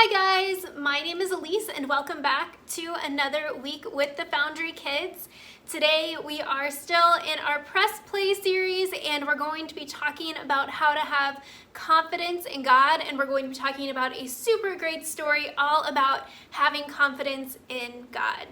Hi guys, my name is Elise and welcome back to another week with the Foundry Kids. Today we are still in our Press Play series and we're going to be talking about how to have confidence in God, and we're going to be talking about a super great story all about having confidence in God.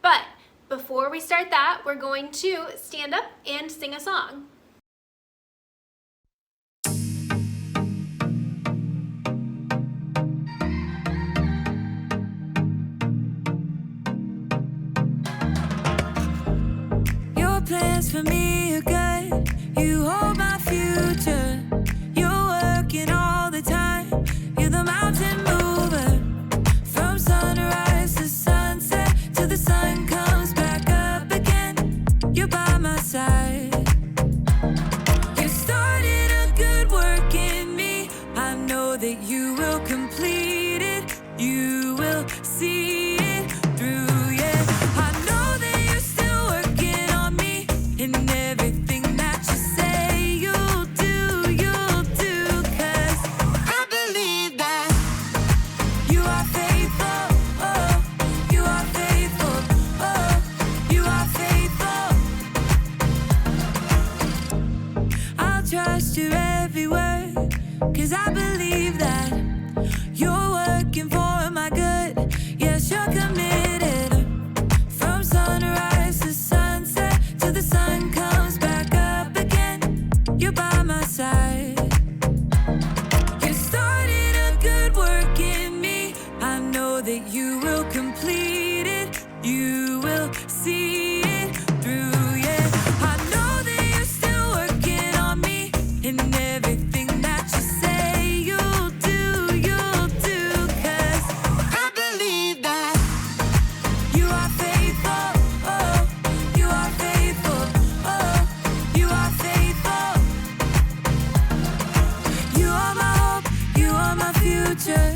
But before we start that, we're going to stand up and sing a song. Plans for me are good. You hold my future. You're working all the time. You're the mountain mover. From sunrise to sunset, till the sun comes back up again. You're by my side. You started a good work in me. I know that you will complete it. You will see it through. Trust your every word, 'cause I believe that you're working for my good. Yes, you're committed. From sunrise to sunset, till the sun comes back up again. You're by my side. You started a good work in me. I know that you will complete it. You will see it through. And everything that you say you'll do, 'cause I believe that you are faithful, oh, you are faithful, oh, you are faithful. You are my hope, you are my future,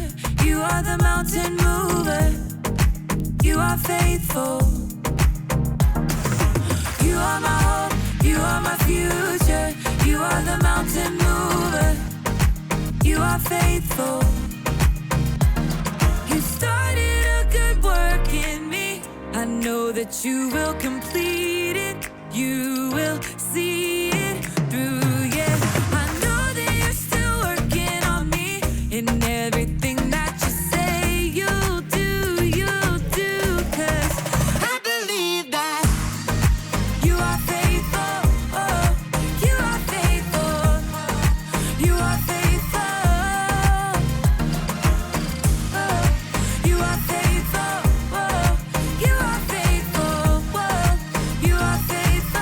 you are the mountain mover, you are faithful. You are my hope, you are my future, you are the mountain mover, you are faithful. You started a good work in me. I know that you will complete it. You will see it through, yeah. I know that you're still working on me. And everything that you say you'll do, 'cause I believe that you are faithful, oh, you are faithful, you are faithful, oh, you are faithful, oh, you are faithful, oh, you are faithful.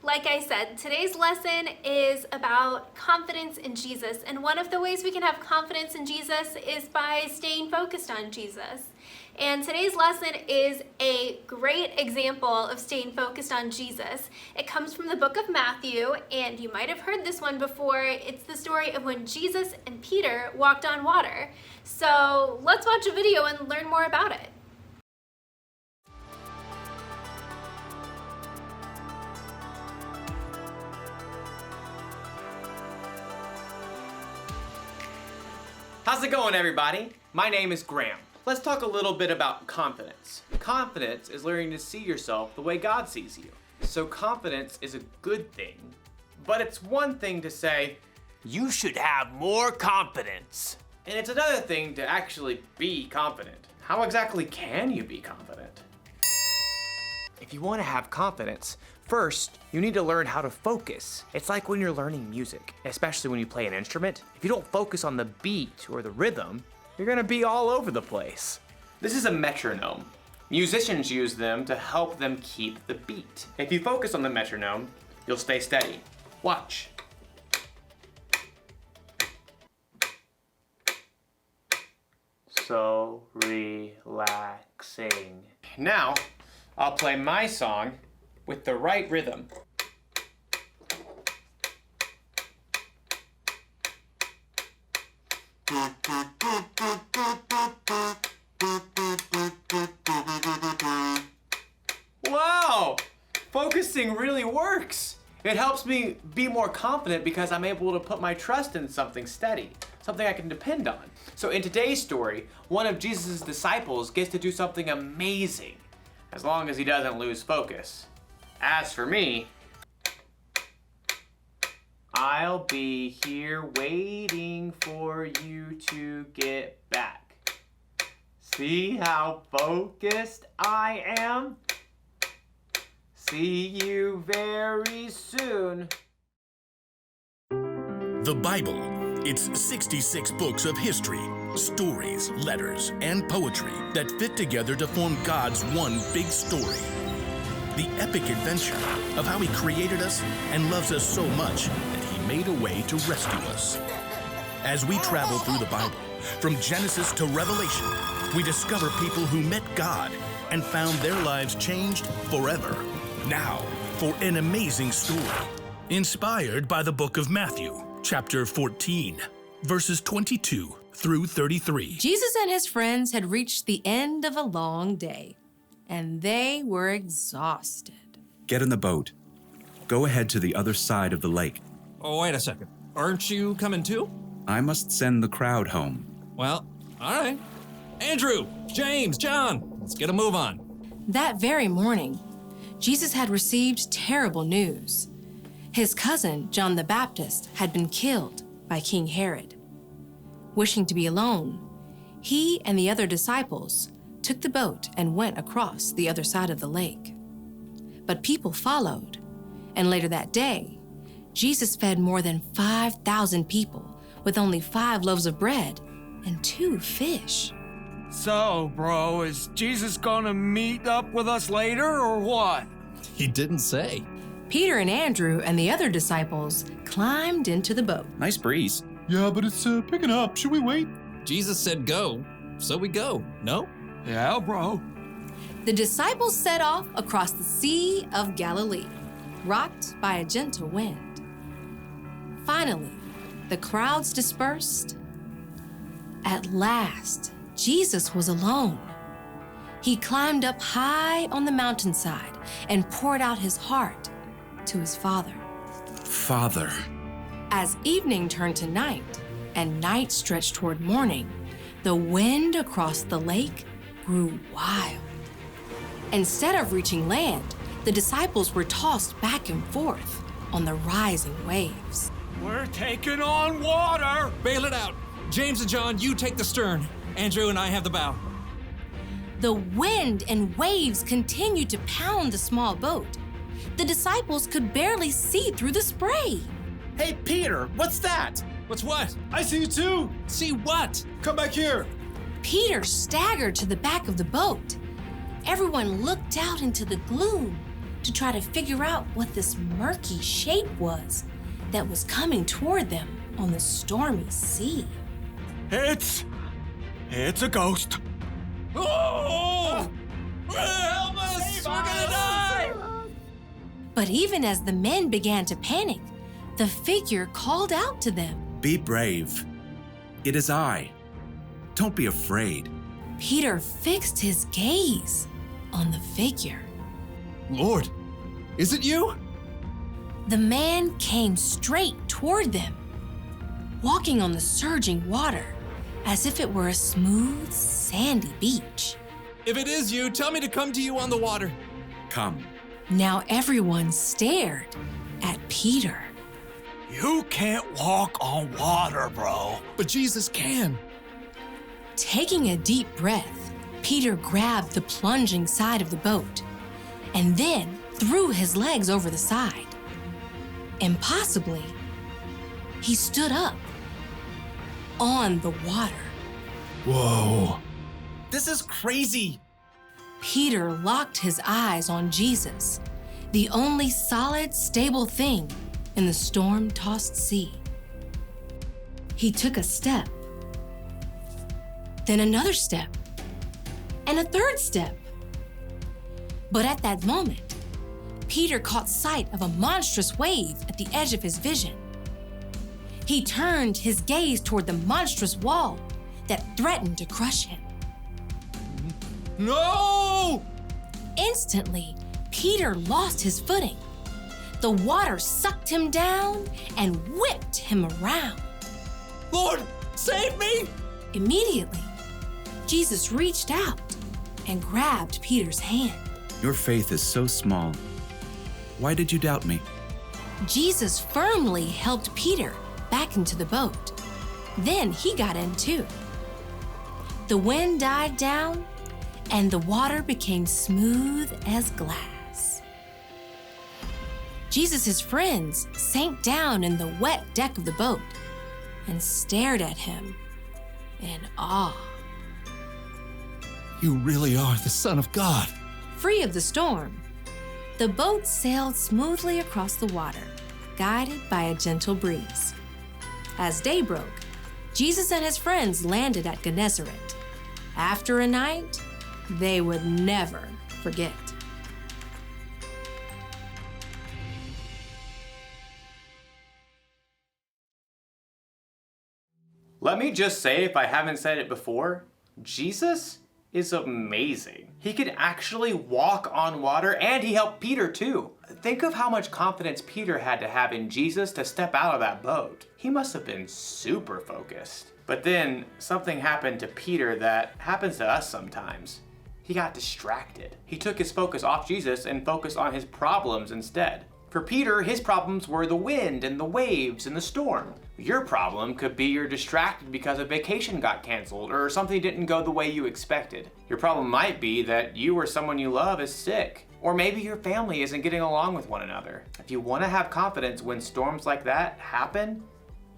Like I said, today's lesson is about confidence in Jesus. And one of the ways we can have confidence in Jesus is by staying focused on Jesus. And today's lesson is a great example of staying focused on Jesus. It comes from the book of Matthew, and you might have heard this one before. It's the story of when Jesus and Peter walked on water. So let's watch a video and learn more about it. How's it going, everybody? My name is Graham. Let's talk a little bit about confidence. Confidence is learning to see yourself the way God sees you. So confidence is a good thing, but it's one thing to say, you should have more confidence. And it's another thing to actually be confident. How exactly can you be confident? If you want to have confidence, first, you need to learn how to focus. It's like when you're learning music, especially when you play an instrument. If you don't focus on the beat or the rhythm, you're gonna be all over the place. This is a metronome. Musicians use them to help them keep the beat. If you focus on the metronome, you'll stay steady. Watch. So relaxing. Now, I'll play my song with the right rhythm. Wow! Focusing really works. It helps me be more confident because I'm able to put my trust in something steady, something I can depend on. So in today's story, one of Jesus' disciples gets to do something amazing, as long as he doesn't lose focus. As for me, I'll be here waiting for you to get back. See how focused I am? See you very soon. The Bible. It's 66 books of history, stories, letters, and poetry that fit together to form God's one big story. The epic adventure of how He created us and loves us so much that He made a way to rescue us. As we travel through the Bible, from Genesis to Revelation, we discover people who met God and found their lives changed forever. Now, for an amazing story, inspired by the book of Matthew, chapter 14, verses 22 through 33. Jesus and his friends had reached the end of a long day, and they were exhausted. Get in the boat. Go ahead to the other side of the lake. Oh, wait a second. Aren't you coming too? I must send the crowd home. Well, all right. Andrew, James, John, let's get a move on. That very morning, Jesus had received terrible news. His cousin, John the Baptist, had been killed by King Herod. Wishing to be alone, he and the other disciples took the boat and went across the other side of the lake. But people followed, and later that day, Jesus fed more than 5,000 people with only 5 loaves of bread and 2 fish. So, bro, is Jesus gonna meet up with us later or what? He didn't say. Peter and Andrew and the other disciples climbed into the boat. Nice breeze. Yeah, but it's picking up. Should we wait? Jesus said go, so we go, no? Yeah, bro. The disciples set off across the Sea of Galilee, rocked by a gentle wind. Finally, the crowds dispersed. At last, Jesus was alone. He climbed up high on the mountainside and poured out his heart to his Father. Father. As evening turned to night and night stretched toward morning, the wind across the lake grew wild. Instead of reaching land, the disciples were tossed back and forth on the rising waves. We're taking on water. Bail it out. James and John, you take the stern. Andrew and I have the bow. The wind and waves continued to pound the small boat. The disciples could barely see through the spray. Hey, Peter, what's that? What's what? I see you too. See what? Come back here. Peter staggered to the back of the boat. Everyone looked out into the gloom to try to figure out what this murky shape was that was coming toward them on the stormy sea. It's a ghost. Oh! Help us! We're gonna die! But even as the men began to panic, the figure called out to them. Be brave. It is I. Don't be afraid. Peter fixed his gaze on the figure. Lord, is it you? The man came straight toward them, walking on the surging water as if it were a smooth, sandy beach. If it is you, tell me to come to you on the water. Come. Now everyone stared at Peter. You can't walk on water, bro. But Jesus can. Taking a deep breath, Peter grabbed the plunging side of the boat and then threw his legs over the side. Impossibly, he stood up on the water. Whoa. This is crazy. Peter locked his eyes on Jesus, the only solid, stable thing in the storm-tossed sea. He took a step, then another step, and a third step. But at that moment, Peter caught sight of a monstrous wave at the edge of his vision. He turned his gaze toward the monstrous wall that threatened to crush him. No! Instantly, Peter lost his footing. the water sucked him down and whipped him around. Lord, save me! Immediately, Jesus reached out and grabbed Peter's hand. Your faith is so small. Why did you doubt me? Jesus firmly helped Peter back into the boat. Then he got in too. The wind died down and the water became smooth as glass. Jesus' friends sank down in the wet deck of the boat and stared at him in awe. You really are the Son of God. Free of the storm, the boat sailed smoothly across the water, guided by a gentle breeze. As day broke, Jesus and his friends landed at Gennesaret. After a night they would never forget. Let me just say, if I haven't said it before, Jesus is amazing. He could actually walk on water, and he helped Peter too. Think of how much confidence Peter had to have in Jesus to step out of that boat. He must have been super focused. But then something happened to Peter that happens to us sometimes. He got distracted. He took his focus off Jesus and focused on his problems instead. For Peter, his problems were the wind and the waves and the storm. Your problem could be you're distracted because a vacation got canceled or something didn't go the way you expected. Your problem might be that you or someone you love is sick, or maybe your family isn't getting along with one another. If you want to have confidence when storms like that happen,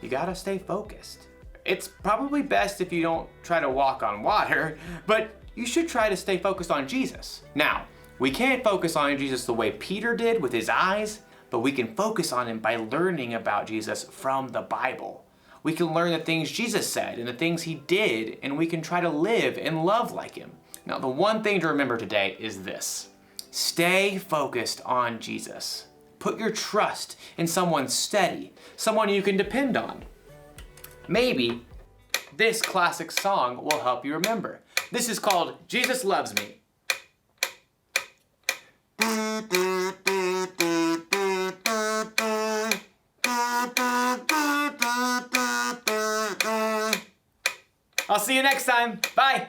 you gotta stay focused. It's probably best if you don't try to walk on water, but you should try to stay focused on Jesus. Now, we can't focus on Jesus the way Peter did with his eyes, but we can focus on him by learning about Jesus from the Bible. We can learn the things Jesus said and the things he did, and we can try to live and love like him. Now, the one thing to remember today is this: stay focused on Jesus. Put your trust in someone steady, someone you can depend on. Maybe this classic song will help you remember. This is called Jesus Loves Me. I'll see you next time. Bye.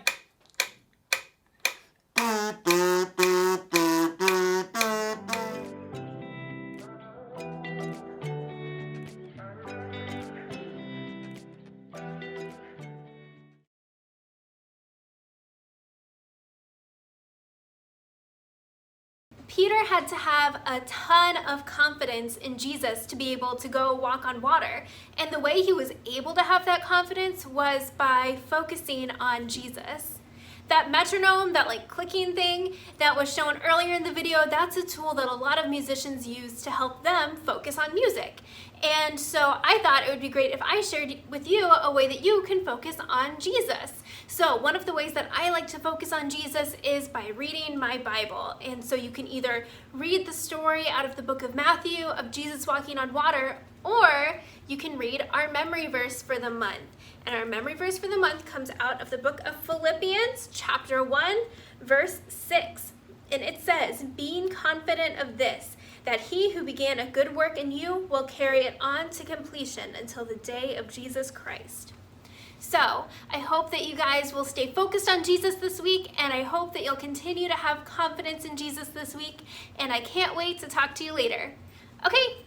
Peter had to have a ton of confidence in Jesus to be able to go walk on water. And the way he was able to have that confidence was by focusing on Jesus. That metronome, that like clicking thing that was shown earlier in the video, that's a tool that a lot of musicians use to help them focus on music. And so I thought it would be great if I shared with you a way that you can focus on Jesus. So one of the ways that I like to focus on Jesus is by reading my Bible. And so you can either read the story out of the book of Matthew of Jesus walking on water, or you can read our memory verse for the month. And our memory verse for the month comes out of the book of Philippians, chapter 1, verse 6. And it says, "Being confident of this, that he who began a good work in you will carry it on to completion until the day of Jesus Christ." So I hope that you guys will stay focused on Jesus this week, and I hope that you'll continue to have confidence in Jesus this week, and I can't wait to talk to you later. Okay,